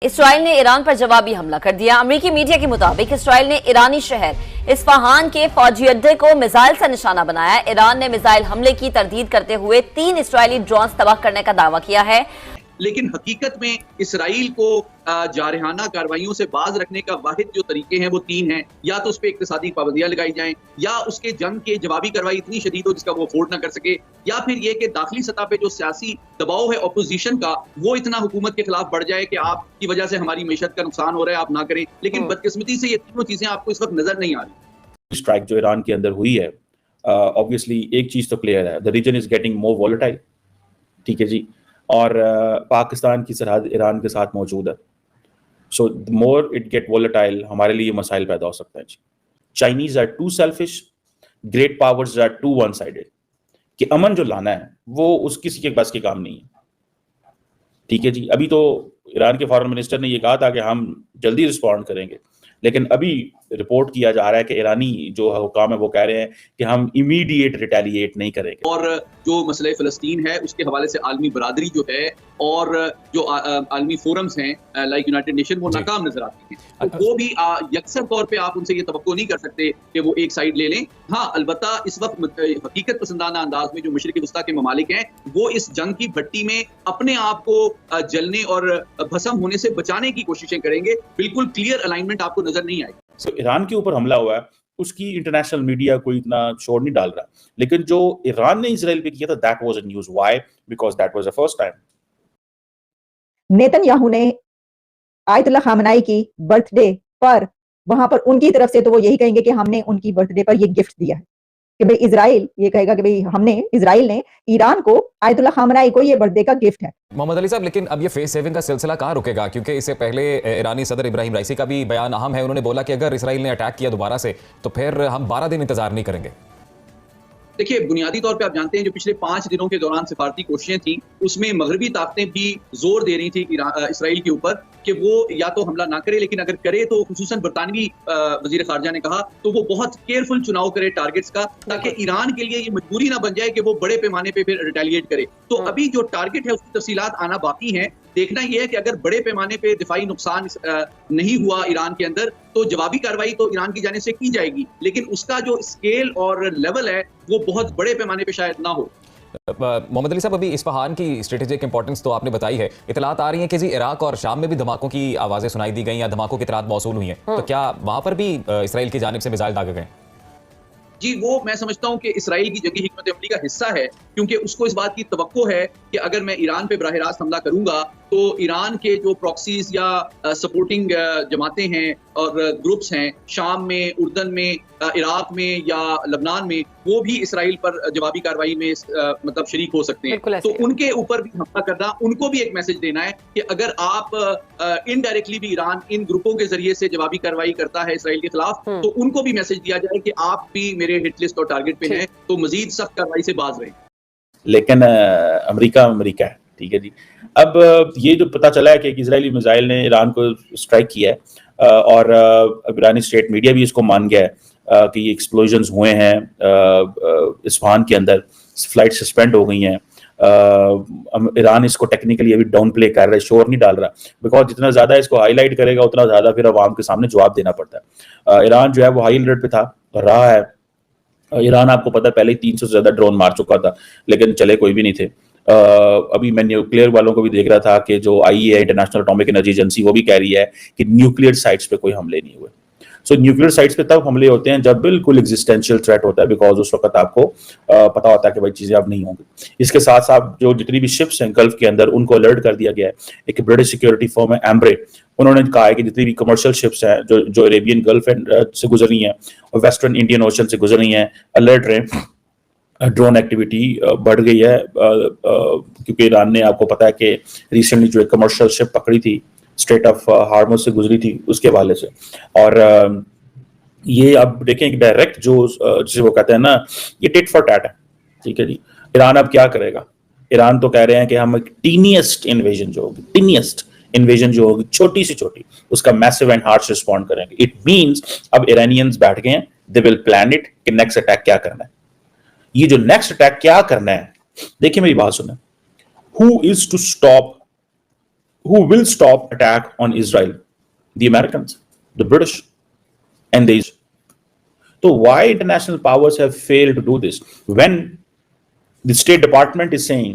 اسرائیل نے ایران پر جوابی حملہ کر دیا۔ امریکی میڈیا کے مطابق اسرائیل نے ایرانی شہر اصفہان کے فوجی اڈے کو میزائل سے نشانہ بنایا۔ ایران نے میزائل حملے کی تردید کرتے ہوئے 3 اسرائیلی ڈرونز تباہ کرنے کا دعویٰ کیا ہے۔ لیکن حقیقت میں اسرائیل کو جارحانہ کارروائیوں سے باز رکھنے کا واحد جو طریقے ہیں وہ 3 ہیں، یا تو اس پہ اقتصادی پابندیاں لگائی جائیں، یا اس کے جنگ کے جوابی کارروائی اتنی شدید ہو جس کا وہ افورڈ نہ کر سکے، یا پھر یہ کہ داخلی سطح پہ جو سیاسی دباؤ ہے اپوزیشن کا وہ اتنا حکومت کے خلاف بڑھ جائے کہ آپ کی وجہ سے ہماری معیشت کا نقصان ہو رہا ہے، آپ نہ کریں۔ لیکن بدقسمتی سے یہ تینوں چیزیں آپ کو اس وقت نظر نہیں آ رہی۔ اسٹرائک جو ایران کے اندر ہوئی ہے، obviously ایک چیز تو کلیئر ہے، the region is getting more volatile، ٹھیک ہے جی، اور پاکستان کی سرحد ایران کے ساتھ موجود ہے، so more it get volatile ہمارے لیے مسائل پیدا ہو سکتے ہیں جی۔ Chinese are too selfish, great powers are too one sided, کہ امن جو لانا ہے وہ اس کسی کے بس کے کام نہیں ہے، ٹھیک ہے جی۔ ابھی تو ایران کے فارن منسٹر نے یہ کہا تھا کہ ہم جلدی رسپونڈ کریں گے، لیکن ابھی رپورٹ کیا جا رہا ہے کہ ایرانی جو حکام ہے وہ کہہ رہے ہیں کہ ہم امیڈیٹ ریٹیلیٹ نہیں کریں گے۔ اور جو مسئلہ فلسطین ہے اس کے حوالے سے عالمی برادری جو ہے اور جو عالمی فورمز ہیں لائک یونائٹڈ نیشن وہ ناکام نظر آتی ہیں، تو وہ بھی یکسر طور پہ آپ ان سے یہ توقع نہیں کر سکتے کہ وہ ایک سائیڈ لے لیں۔ ہاں البتہ اس وقت حقیقت پسندانہ انداز میں جو مشرق وسطیٰ کے ممالک ہیں وہ اس جنگ کی بھٹی میں اپنے آپ کو جلنے اور بھسم ہونے سے بچانے کی کوششیں کریں گے۔ بالکل کلیئر الائنمنٹ آپ کو نظر نہیں آئے گی۔ ایران کے اوپر حملہ ہوا ہے، اس کی انٹرنیشنل میڈیا کوئی اتنا شور نہیں ڈال رہا، لیکن جو ایران نے اسرائیل پہ کیا تھا that was a news. Why? Because that was the first time. Nitin Yahoo نے آیت اللہ خامنائی کی برتھ ڈے پر وہاں پر ان کی طرف سے تو وہ یہی کہیں گے کہ ہم نے ان کی برتھ ڈے پر یہ گفٹ دیا ہے، کہ بھئی اسرائیل یہ کہے گا کہ بھئی اسرائیل نے ایران کو آیت اللہ خامنائی کو یہ برتھ ڈے کا گفٹ ہے۔ محمد علی صاحب، لیکن اب یہ فیس سیونگ کا سلسلہ کہاں رکے گا؟ کیونکہ اس سے پہلے ایرانی صدر ابراہیم رائسی کا بھی بیان اہم ہے، انہوں نے بولا کہ اگر اسرائیل نے اٹیک کیا دوبارہ سے تو پھر ہم 12 دن انتظار نہیں کریں گے۔ دیکھیے بنیادی طور پہ آپ جانتے ہیں جو پچھلے 5 دنوں کے دوران سفارتی کوششیں تھیں اس میں مغربی طاقتیں بھی زور دے رہی تھی اسرائیل کے اوپر کہ وہ یا تو حملہ نہ کرے، لیکن اگر کرے تو خصوصاً برطانوی وزیر خارجہ نے کہا تو وہ بہت کیئرفل چناؤ کرے ٹارگٹس کا، تاکہ ایران کے لیے یہ مجبوری نہ بن جائے کہ وہ بڑے پیمانے پہ پھر ریٹیلیٹ کرے۔ تو ابھی جو ٹارگٹ ہے اس کی تفصیلات آنا باقی ہیں۔ دیکھنا یہ ہے کہ اگر بڑے پیمانے پہ دفاعی نقصان نہیں ہوا ایران کے اندر تو جوابی کارروائی تو ایران کی جانب سے کی جائے گی، لیکن اس کا جو اسکیل اور لیول ہے وہ بہت بڑے پیمانے پہ شاید نہ ہو۔ محمد علی صاحب، ابھی اصفہان کی اسٹریٹجک امپورٹنس تو آپ نے بتائی ہے، اطلاعات آ رہی ہیں کہ جی عراق اور شام میں بھی دھماکوں کی آوازیں سنائی دی گئیں یا دھماکوں کی اطلاعات موصول ہوئی ہیں، تو کیا وہاں پر بھی اسرائیل کی جانب سے میزائل داغے گئے؟ جی وہ میں سمجھتا ہوں کہ اسرائیل کی جنگی حکمت عملی کا حصہ ہے، کیونکہ اس کو اس بات کی توقع ہے کہ اگر میں ایران پہ براہ راست حملہ کروں گا تو ایران کے جو پراکسیز یا سپورٹنگ جماعتیں ہیں اور گروپس ہیں شام میں، اردن میں، عراق میں یا لبنان میں، وہ بھی اسرائیل پر جوابی کارروائی میں مطلب شریک ہو سکتے ہیں۔ تو ان کے اوپر بھی حملہ کرنا، ان کو بھی ایک میسج دینا ہے کہ اگر آپ انڈائریکٹلی بھی ایران ان گروپوں کے ذریعے سے جوابی کارروائی کرتا ہے اسرائیل کے خلاف تو ان کو بھی میسج دیا جائے کہ آپ بھی میرے ہٹ لسٹ اور ٹارگٹ پہ ہیں، تو مزید سخت کارروائی سے باز رہیں۔ لیکن امریکہ ہے، ٹھیک ہے جی۔ اب یہ جو پتہ چلا ہے کہ ایک اسرائیلی میزائل نے ایران کو اسٹرائک کیا ہے اور ایرانی اسٹیٹ میڈیا بھی اس کو مان گیا ہے کہ یہ ایکسپلوژنز ہوئے ہیں اصفہان کے اندر، فلائٹ سسپینڈ ہو گئی ہیں۔ ایران اس کو ٹیکنیکلی ابھی ڈاؤن پلے کر رہا ہے، شور نہیں ڈال رہا، بیکاز جتنا زیادہ اس کو ہائی لائٹ کرے گا اتنا زیادہ پھر عوام کے سامنے جواب دینا پڑتا ہے۔ ایران جو ہے وہ ہائی الرٹ پہ تھا اور رہا ہے۔ ایران آپ کو پتہ ہے پہلے ہی 300 سے زیادہ ڈرون مار چکا تھا، لیکن چلے کوئی بھی نہیں تھے۔ ابھی میں نیوکلیئر والوں کو بھی دیکھ رہا تھا کہ جو آئی ہے انٹرنیشنل اٹامک انرجی ایجنسی، وہ بھی کہہ رہی ہے کہ نیوکلیئر سائٹس پہ کوئی حملے نہیں ہوئے۔ سو نیوکلیئر سائٹس پہ تب حملے ہوتے ہیں جب بالکل ایگزسٹینشیل تھریٹ ہوتا ہے، بیکاز اس وقت آپ کو پتا ہوتا ہے کہ بھائی چیزیں اب نہیں ہوں گی۔ اس کے ساتھ ساتھ جو جتنی بھی شپس ہیں گلف کے اندر ان کو الرٹ کر دیا گیا ہے۔ ایک برٹش سیکورٹی فرم ہے ایمبرے، انہوں نے کہا ہے کہ جتنی بھی کمرشل شپس ہیں جو عربین گلف سے گزر رہی ہیں اور ویسٹرن انڈین اوشن سے گزر رہی ہیں، الرٹ رہیں، ڈرون ایکٹیویٹی بڑھ گئی ہے، کیونکہ ایران نے آپ کو پتا ہے کہ ریسنٹلی جو ایک کمرشل شپ پکڑی تھی اسٹریٹ آف ہارمز سے گزری تھی اس کے حوالے سے۔ اور یہ اب دیکھیں کہ ڈائریکٹ جو جسے وہ کہتے ہیں نا، یہ ٹٹ فار ٹیٹ ہے، ٹھیک ہے جی۔ ایران اب کیا کرے گا؟ ایران تو کہہ رہے ہیں کہ ہم ایک ٹینیسٹ انویژن جو ہوگی چھوٹی سی چھوٹی، اس کا میسو اینڈ ہارش رسپونڈ کریں گے۔ اٹ مینس اب ایرانیئنز بیٹھ گئے ہیں، دے ول پلان اٹ کہ نیکسٹ اٹیک کیا کرنا ہے۔ یہ جو نیکسٹ اٹیک کیا کرنا ہے، دیکھیں میری بات سنیں، who is to stop who will stop attack on Israel? The Americans, the British, and the Israel. So why international powers have failed to do this? When the State Department is saying,